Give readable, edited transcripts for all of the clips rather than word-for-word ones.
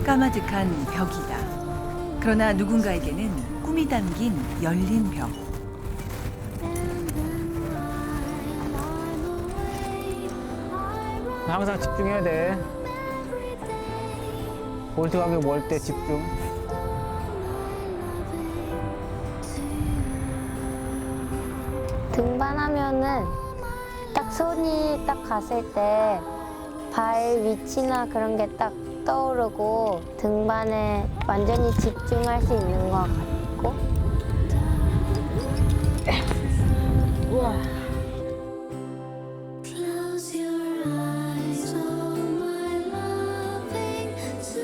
까마득한 벽이다. 그러나 누군가에게는 꿈이 담긴 열린 벽. 항상 집중해야 돼. 볼트 가격 멀 때 집중. 등반하면은 딱 손이 딱 갔을 때 발 위치나 그런 게 딱 떠오르고 등반에 완전히 집중할 수 있는 것 같고. 우와. Close your eyes, all my loving to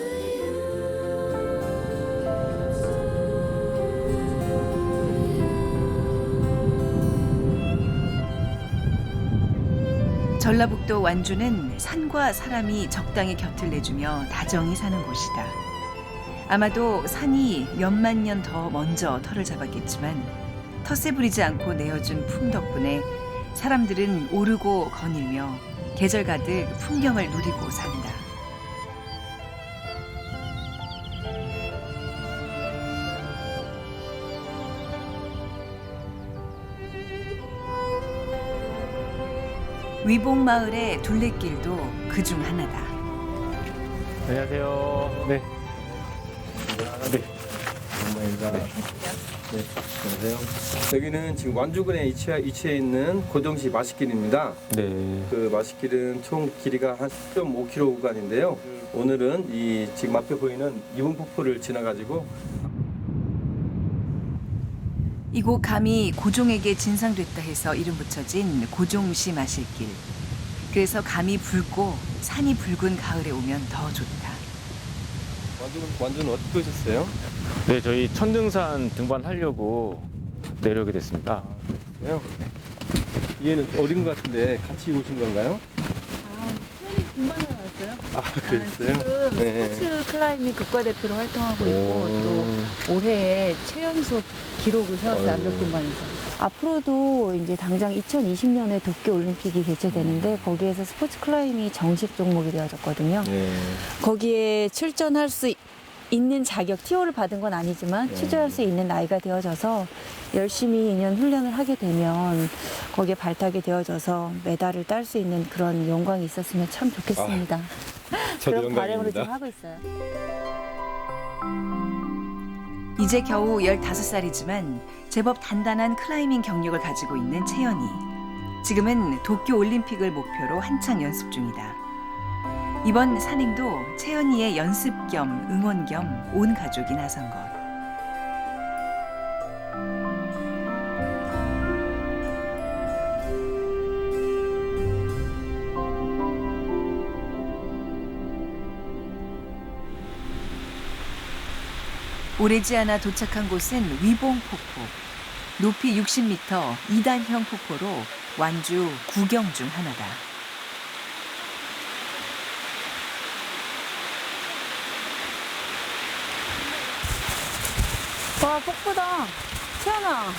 전라북도 완주는 산과 사람이 적당히 곁을 내주며 다정히 사는 곳이다. 아마도 산이 몇만 년 더 먼저 털을 잡았겠지만 텃세 부리지 않고 내어준 품 덕분에 사람들은 오르고 거닐며 계절 가득 풍경을 누리고 산다. 위봉마을의 둘레길도 그중 하나다. 안녕하세요. 네. 네. 네, 안녕하세요. 여기는 지금 완주군에 위치해 있는 고정시 마식길입니다. 네. 그 마식길은 총 길이가 한 10.5km 구간인데요. 오늘은 이 지금 앞에 보이는 이봉폭포를 지나가지고 이곳 감이 고종에게 진상됐다 해서 이름 붙여진 고종시 마실길. 그래서 감이 붉고 산이 붉은 가을에 오면 더 좋다. 완주는 어떻게 오셨어요? 네, 저희 천등산 등반하려고 내려오게 됐습니다. 그래요? 얘는 어린 것 같은데 같이 오신 건가요? 등반을 왔어요. 아, 그랬어요? 지금 네. 스포츠 클라이밍 국가대표로 활동하고 있고 또 올해에 최연소 기록을 세웠어요. 암벽 등반에서. 앞으로도 이제 당장 2020년에 도쿄 올림픽이 개최되는데 거기에서 스포츠 클라이밍이 정식 종목이 되어졌거든요. 네. 거기에 출전할 수 있는 자격, TO를 받은 건 아니지만 출전할 수 있는 나이가 되어져서 열심히 2년 훈련을 하게 되면 거기에 발탁이 되어져서 메달을 딸 수 있는 그런 영광이 있었으면 참 좋겠습니다. 저도 그런 바람으로 영광입니다. 지금 하고 있어요. 이제 겨우 15살이지만 제법 단단한 클라이밍 경력을 가지고 있는 채연이. 지금은 도쿄 올림픽을 목표로 한창 연습 중이다. 이번 산행도 채연이의 연습 겸 응원 겸 온 가족이 나선 것. 오래지 않아 도착한 곳은 위봉폭포. 높이 60m 2단형 폭포로 완주 구경 중 하나다. 와, 폭포다. 채연아,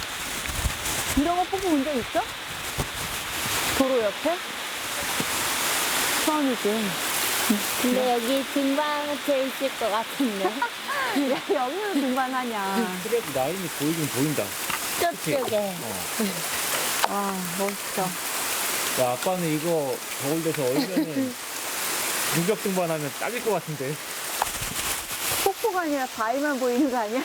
이런 거 폭포 본 적 있어? 도로 옆에? 처음이지. 근데 여기 등반하면 재밌을 것 같은데. 여기서 등반하냐. 그래, 나름이 보이긴 보인다. 저쪽에. 와, 멋있어. 야, 아빠는 이거 겨울 돼서 얼면은 무적 등반하면 딱일 것 같은데. 폭포가 아니라 바위만 보이는 거 아니야?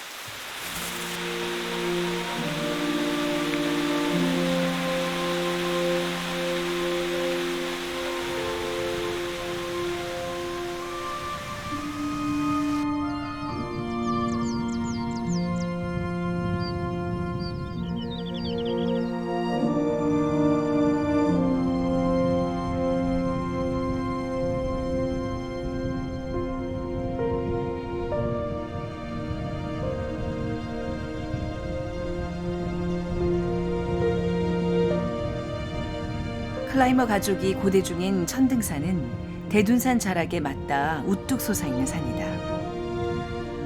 클라이머 가족이 고대 중인 천등산은 대둔산 자락에 맞닿아 우뚝 솟아있는 산이다.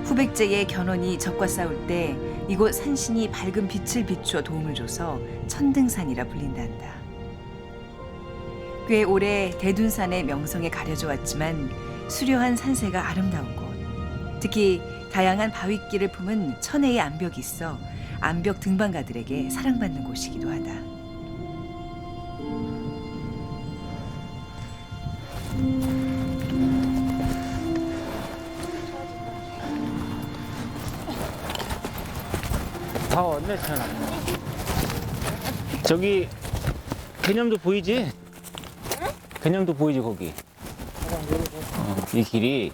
후백제의 견훤이 적과 싸울 때 이곳 산신이 밝은 빛을 비추어 도움을 줘서 천등산이라 불린단다. 꽤 오래 대둔산의 명성에 가려져 왔지만 수려한 산세가 아름다운 곳. 특히 다양한 바위길을 품은 천혜의 암벽이 있어 암벽 등반가들에게 사랑받는 곳이기도 하다. 다 왔네, 천아. 저기 개념도 보이지? 개념도 보이지 거기. 이 길이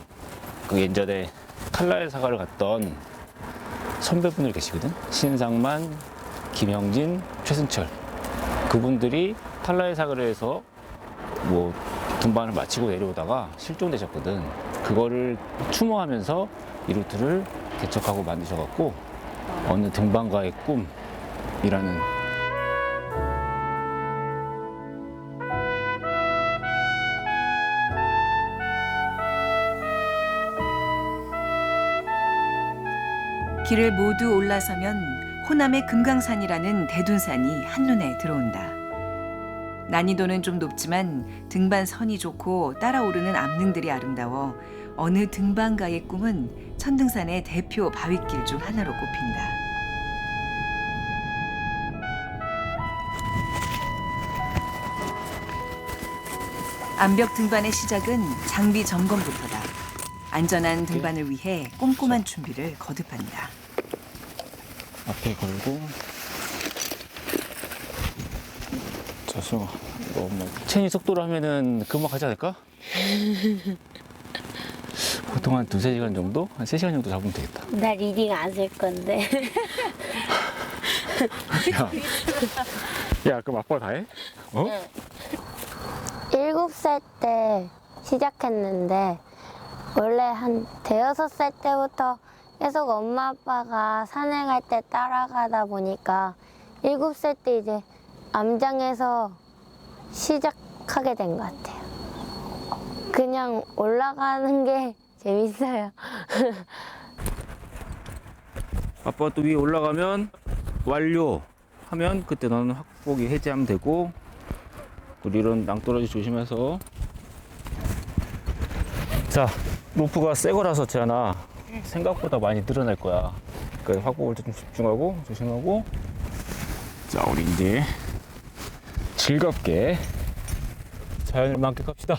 그 예전에 칼날 사과를 갔던 선배분들 계시거든. 신상만, 김영진, 최승철. 그분들이 탈라의 사거리를 해서 뭐 등반을 마치고 내려오다가 실종되셨거든. 그거를 추모하면서 이 루트를 개척하고 만드셔갖고 어느 등반가의 꿈이라는. 길을 모두 올라서면 호남의 금강산이라는 대둔산이 한눈에 들어온다. 난이도는 좀 높지만 등반선이 좋고 따라오르는 암릉들이 아름다워 어느 등반가의 꿈은 천등산의 대표 바위길 중 하나로 꼽힌다. 암벽 등반의 시작은 장비 점검부터다. 안전한 등반을 위해 꼼꼼한 준비를 거듭한다. 앞에 걸고. 자, 수영아. 너 뭐 체인 속도로 하면은 금방 가지 않을까? 보통 한 2-3시간 정도? 한 3시간 정도 잡으면 되겠다. 나 리딩 안 쓸 건데. 야, 그럼 아빠가 다 해? 어? 7살 때 시작했는데 원래 한 5살 때부터 계속 엄마 아빠가 산에 갈 때 따라가다 보니까 7살 때 이제 암장에서 시작하게 된 것 같아요. 그냥 올라가는 게 재밌어요. 아빠가 또 위에 올라가면 완료 하면 그때 너는 확보기 해제하면 되고, 우리 이런 낭떠러지 조심해서. 자, 로프가 새 거라서 재현아 생각보다 많이 늘어날 거야. 그러니까 확보를 좀 집중하고 조심하고. 자, 우리 이제 즐겁게 자연을 만끽합시다.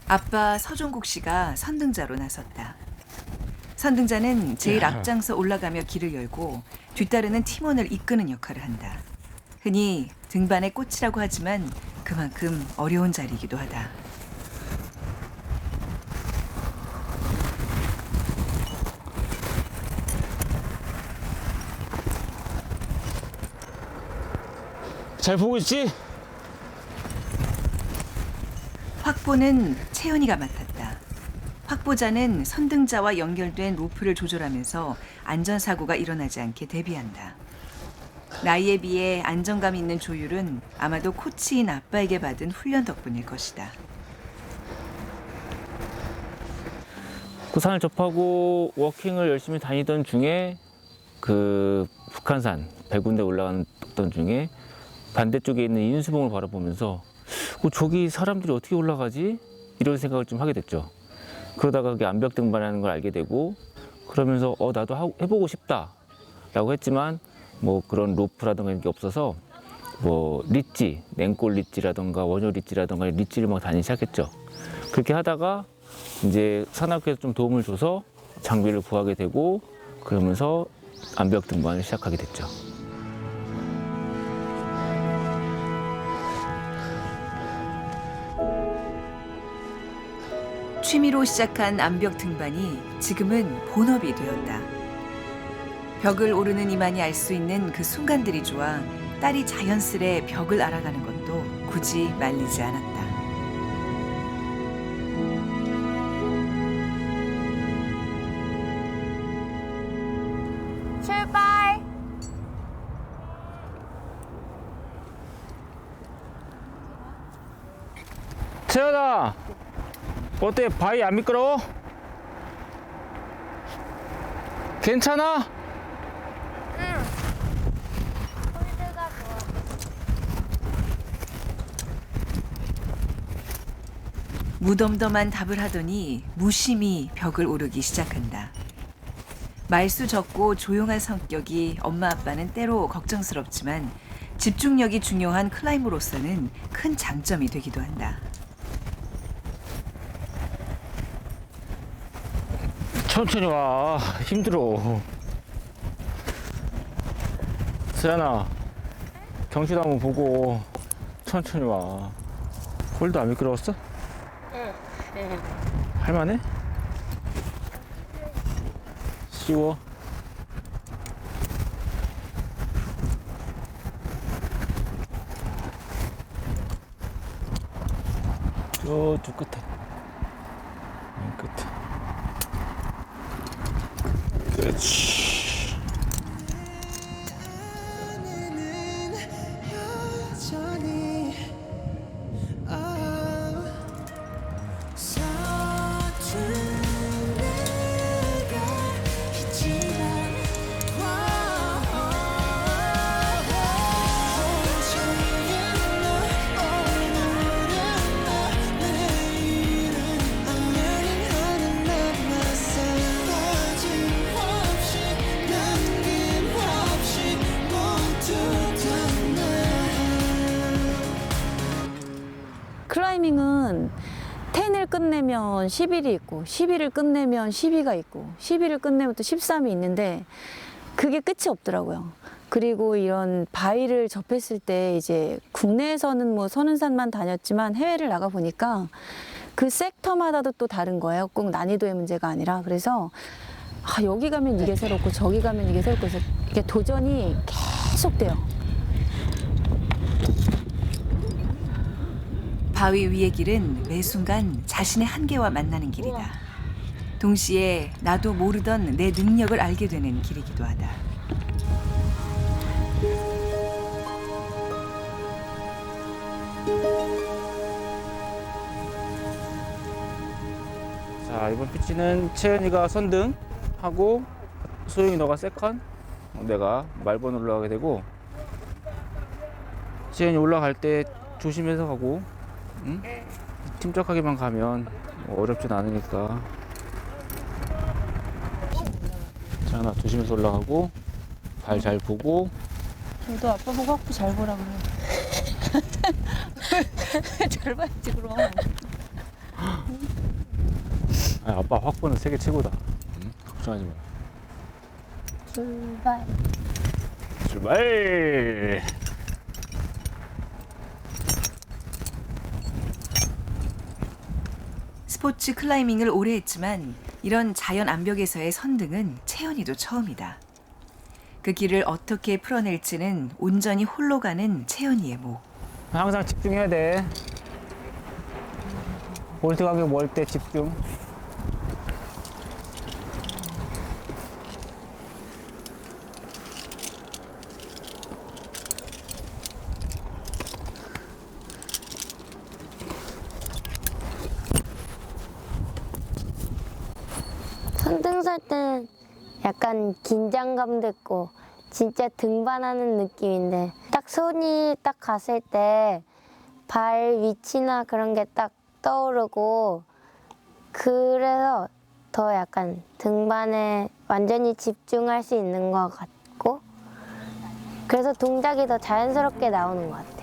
아빠 서종국 씨가 선등자로 나섰다. 선등자는 제일 앞장서 올라가며 길을 열고 뒤따르는 팀원을 이끄는 역할을 한다. 흔히 등반의 꽃이라고 하지만 그만큼 어려운 자리이기도 하다. 잘 보고 있지? 확보는 채연이가 맡았다. 확보자는 선등자와 연결된 로프를 조절하면서 안전사고가 일어나지 않게 대비한다. 나이에 비해 안정감 있는 조율은 아마도 코치인 아빠에게 받은 훈련 덕분일 것이다. 그 산을 접하고 워킹을 열심히 다니던 중에 그 북한산 100군데 올라가던 중에 반대쪽에 있는 인수봉을 바라보면서 저기 사람들이 어떻게 올라가지? 이런 생각을 좀 하게 됐죠. 그러다가 그게 암벽 등반하는 걸 알게 되고, 그러면서 나도 해보고 싶다 라고 했지만 뭐 그런 로프라든가 이런 게 없어서 뭐 리찌, 냉골 리찌라든가 원효 리찌라든가 리찌를 막 다니기 시작했죠. 그렇게 하다가 이제 산악회에서 좀 도움을 줘서 장비를 구하게 되고, 그러면서 암벽 등반을 시작하게 됐죠. 취미로 시작한 암벽 등반이 지금은 본업이 되었다. 벽을 오르는 이만이 알 수 있는 그 순간들이 좋아 딸이 자연스레 벽을 알아가는 것도 굳이 말리지 않았다. 출발! 채연아, 어때? 바위 안 미끄러워? 괜찮아? 홀드가 좋아. 무덤덤한 답을 하더니 무심히 벽을 오르기 시작한다. 말수 적고 조용한 성격이 엄마 아빠는 때로 걱정스럽지만 집중력이 중요한 클라이머로서는 큰 장점이 되기도 한다. 천천히 와. 힘들어. 세연아, 경치도 한번 보고 천천히 와. 홀도 안 미끄러웠어? 응. 할만해? 쉬워. 저쪽 끝에. 맨 끝에. 그렇지. 클라이밍은 10을 끝내면 10일이 있고 10일을 끝내면 12가 있고 12를 끝내면 또 13이 있는데 그게 끝이 없더라고요. 그리고 이런 바위를 접했을 때 이제 국내에서는 뭐 선운산만 다녔지만 해외를 나가 보니까 그 섹터마다도 또 다른 거예요. 꼭 난이도의 문제가 아니라. 그래서 여기 가면 이게 새롭고 저기 가면 이게 새롭고 해서 이게 도전이 계속돼요. 바위 위의 길은 매 순간 자신의 한계와 만나는 길이다. 동시에 나도 모르던 내 능력을 알게 되는 길이기도 하다. 자, 이번 피치는 채연이가 선등 하고 소영이 너가 세컨, 내가 말번 올라가게 되고, 채연이 올라갈 때 조심해서 가고, 응? 침착하게만 가면 뭐 어렵진 않으니까. 자, 나 조심해서 올라가고 발 잘 보고. 저도 아빠 보고 확보 잘 보라 그래. 잘 봐야지 그럼. 아니, 아빠 확보는 세계 최고다. 응? 걱정하지 마. 출발. 출발! 스포츠 클라이밍을 오래 했지만 이런 자연 암벽에서의 선등은 채연이도 처음이다. 그 길을 어떻게 풀어낼지는 온전히 홀로 가는 채연이의 목. 항상 집중해야 돼. 볼트 가격 멀 때 집중. 선등 설 때는 약간 긴장감도 있고 진짜 등반하는 느낌인데 딱 손이 딱 갔을 때 발 위치나 그런 게 딱 떠오르고 그래서 더 약간 등반에 완전히 집중할 수 있는 것 같고 그래서 동작이 더 자연스럽게 나오는 것 같아요.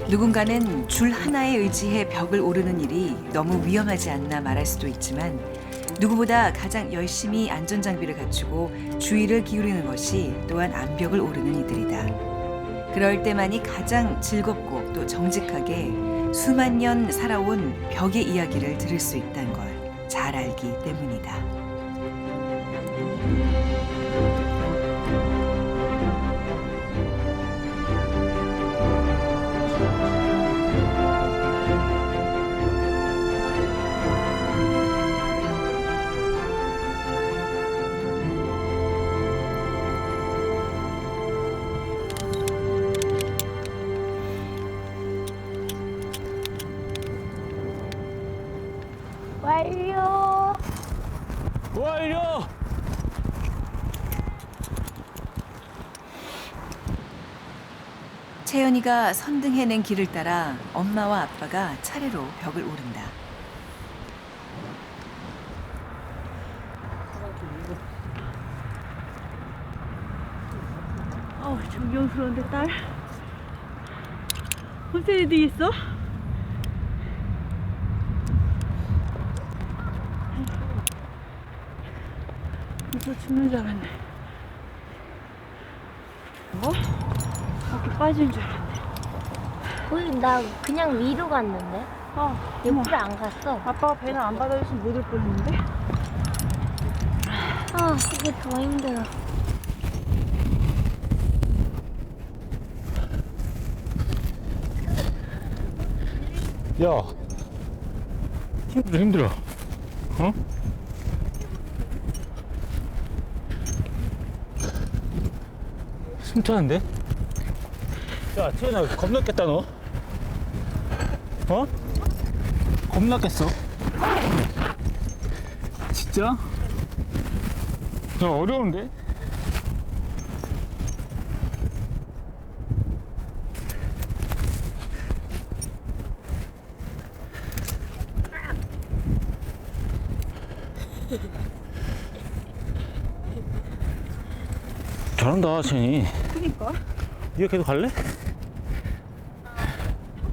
누군가는 줄 하나에 의지해 벽을 오르는 일이 너무 위험하지 않나 말할 수도 있지만 누구보다 가장 열심히 안전장비를 갖추고 주의를 기울이는 것이 또한 암벽을 오르는 이들이다. 그럴 때만이 가장 즐겁고 또 정직하게 수만 년 살아온 벽의 이야기를 들을 수 있다는 걸 잘 알기 때문이다. 완료! 와, 이려! 채연이가 선등해낸 길을 따라 엄마와 아빠가 차례로 벽을 오른다. 존경스러운데 딸. 혼자 리딩 있어? 무서워 죽는 줄 알았네. 뭐? 이렇게 빠지는 줄 알았네. 거기 나 그냥 위로 갔는데? 옆으로 안 갔어. 아빠가 배는 안 받아줬으면 못 올 뻔했는데? 이게 더 힘들어. 야, 힘들어. 어? 숨차는데? 야, 태연아, 겁났겠다, 너. 어? 겁났겠어. 진짜? 야, 어려운데? 잘한다, 채연이. 그니까. 네가 계속 갈래?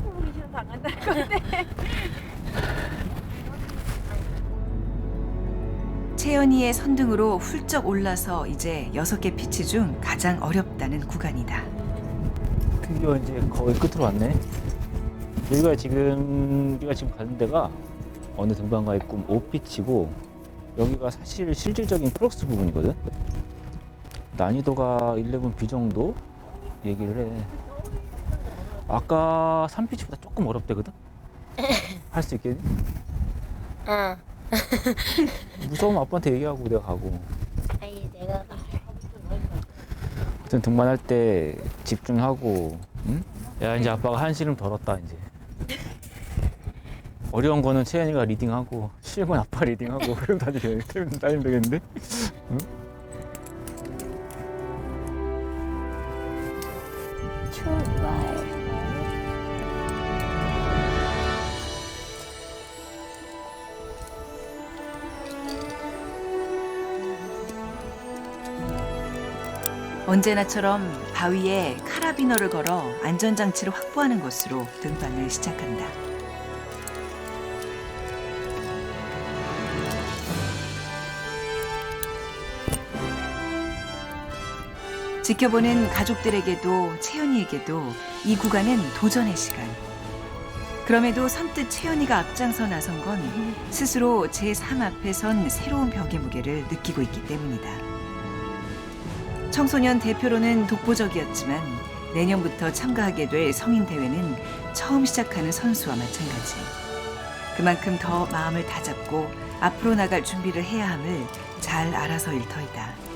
보기 싫어서 안 간다는 건데. 채연이의 선등으로 훌쩍 올라서 이제 6개 피치 중 가장 어렵다는 구간이다. 드디어 이제 거의 끝으로 왔네. 우리가 지금 가는 데가 어느 등반가의 꿈 5피치고 여기가 사실 실질적인 크록스 부분이거든. 난이도가 11B 정도 얘기를 해. 아까 3피치보다 조금 어렵대거든. 할 수 있겠니? 응. 무서우면 아빠한테 얘기하고 내가 가고. 아니, 내가 가. 하여튼 등반할 때 집중하고, 응? 야, 이제 아빠가 한시름 덜었다, 이제. 어려운 거는 채연이가 리딩하고, 쉬운 건 아빠 리딩하고, 그럼 다니면 되겠는데? 응? 출발. 언제나처럼 바위에 카라비너를 걸어 안전장치를 확보하는 것으로 등반을 시작한다. 지켜보는 가족들에게도 채연이에게도 이 구간은 도전의 시간. 그럼에도 선뜻 채연이가 앞장서 나선 건 스스로 제3 앞에 선 새로운 벽의 무게를 느끼고 있기 때문이다. 청소년 대표로는 독보적이었지만 내년부터 참가하게 될 성인 대회는 처음 시작하는 선수와 마찬가지. 그만큼 더 마음을 다잡고 앞으로 나갈 준비를 해야 함을 잘 알아서일 터이다.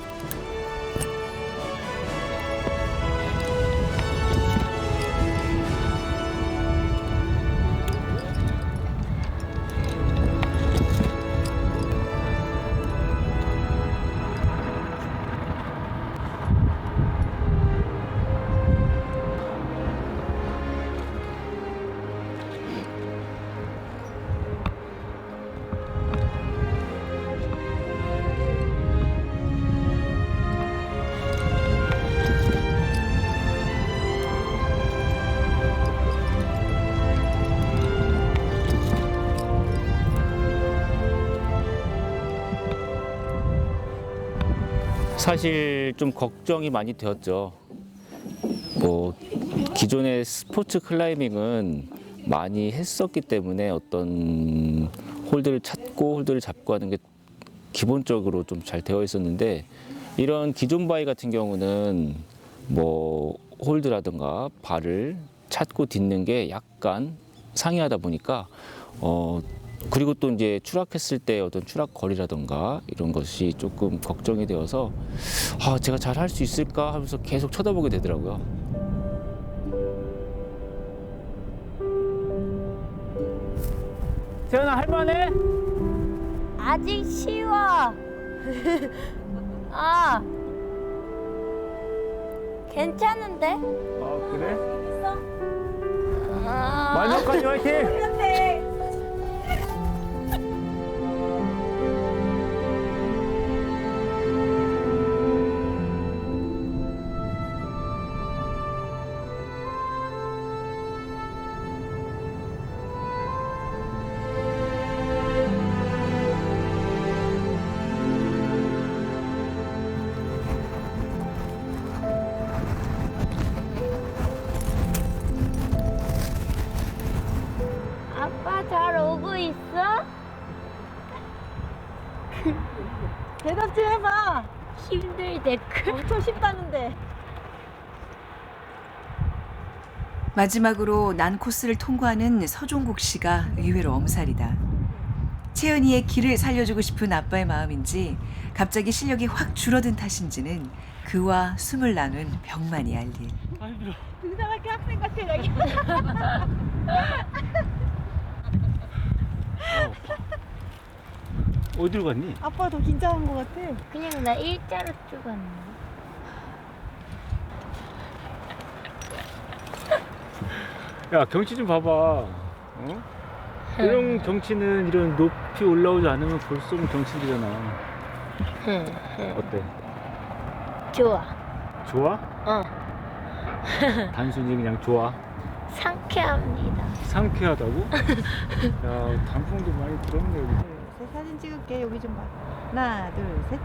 사실 좀 걱정이 많이 되었죠. 뭐 기존의 스포츠 클라이밍은 많이 했었기 때문에 어떤 홀드를 찾고 홀드를 잡고 하는 게 기본적으로 좀 잘 되어 있었는데, 이런 기존 바위 같은 경우는 뭐 홀드라든가 발을 찾고 딛는 게 약간 상이하다 보니까 그리고 또 이제 추락했을 때 어떤 추락 거리라든가 이런 것이 조금 걱정이 되어서 제가 잘 할 수 있을까 하면서 계속 쳐다보게 되더라고요. 태연아, 할만해? 아직 쉬워. 아, 괜찮은데? 아 그래? 아, 마지막까지 화이팅! 아빠 잘 오고 있어? 대답 좀 해봐. 힘들대. 엄청 쉽다는데. 마지막으로 난 코스를 통과하는 서종국 씨가 의외로 엄살이다. 채연이의 길을 살려주고 싶은 아빠의 마음인지 갑자기 실력이 확 줄어든 탓인지는 그와 숨을 나눈 병만이 알릴. 등산학교 학생 같아, 여기. 어디로 갔니? 아빠 더 긴장한 것 같아. 그냥 나 일자로 쭉 왔네. 야 경치 좀 봐봐. 어? 이런 경치는 이런 높이 올라오지 않으면 볼 수 없는 경치들이잖아. 어때? 좋아. 좋아? 어. 단순히 그냥 좋아? 상쾌합니다. 상쾌하다고? 야 단풍도 많이 들었네 여기. 셋, 사진 찍을게. 여기 좀 봐. 하나, 둘, 셋.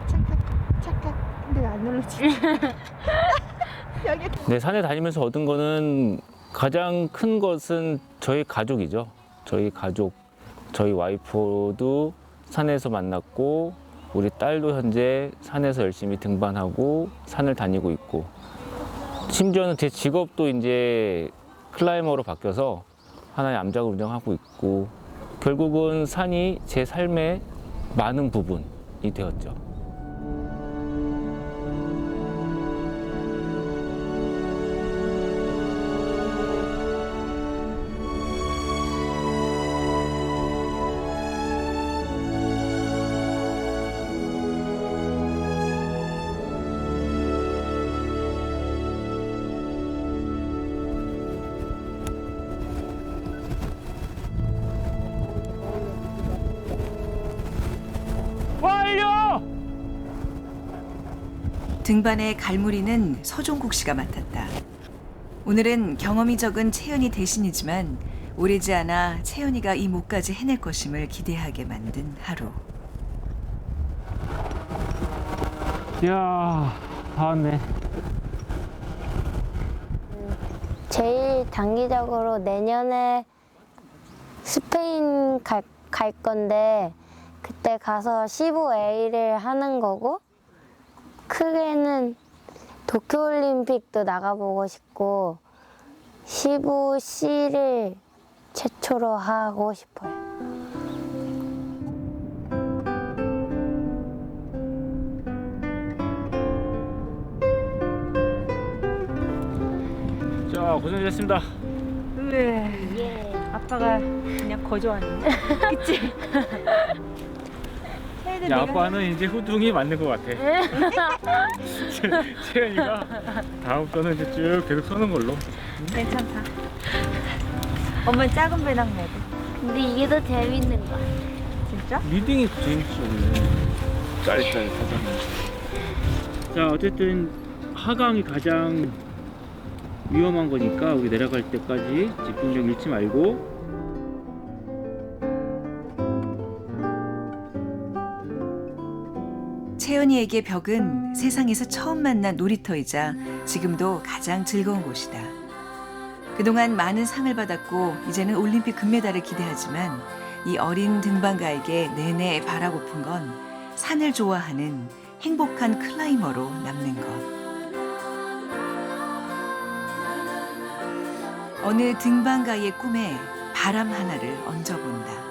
찰칵, 찰칵. 근데 왜 안 눌러지? 여기. 네, 산에 다니면서 얻은 거는 가장 큰 것은 저희 가족이죠. 저희 가족, 저희 와이프도 산에서 만났고 우리 딸도 현재 산에서 열심히 등반하고 산을 다니고 있고 심지어는 제 직업도 이제 클라이머로 바뀌어서 하나의 암작을 운영하고 있고 결국은 산이 제 삶의 많은 부분이 되었죠. 완료! 등반의 갈무리는 서종국 씨가 맡았다. 오늘은 경험이 적은 채연이 대신이지만 오래지 않아 채연이가 이 목까지 해낼 것임을 기대하게 만든 하루. 이야, 다 왔네. 제일 단기적으로 내년에 스페인 갈 건데 그때 가서 15A를 하는 거고 크게는 도쿄올림픽도 나가보고 싶고 15C를 최초로 하고 싶어요. 자, 고생하셨습니다. 왜? 예. 아빠가 그냥 거저하네. 그치? 채연이 야, 내가 아빠는 이제 후둥이 맞는 것 같아. 채연이가 다음 거는 이제 쭉 계속 서는 걸로. 괜찮다. 엄마는 작은 배낭 내고. 근데 이게 더 재밌는 거 같아. 진짜? 리딩이 재밌지 원래. 짜릿짜릿하잖아. 자, 어쨌든 하강이 가장 위험한 거니까 우리 내려갈 때까지 집중력 잃지 말고. 채연이에게 벽은 세상에서 처음 만난 놀이터이자 지금도 가장 즐거운 곳이다. 그동안 많은 상을 받았고 이제는 올림픽 금메달을 기대하지만 이 어린 등반가에게 내내 바라고픈 건 산을 좋아하는 행복한 클라이머로 남는 것. 어느 등반가의 꿈에 바람 하나를 얹어본다.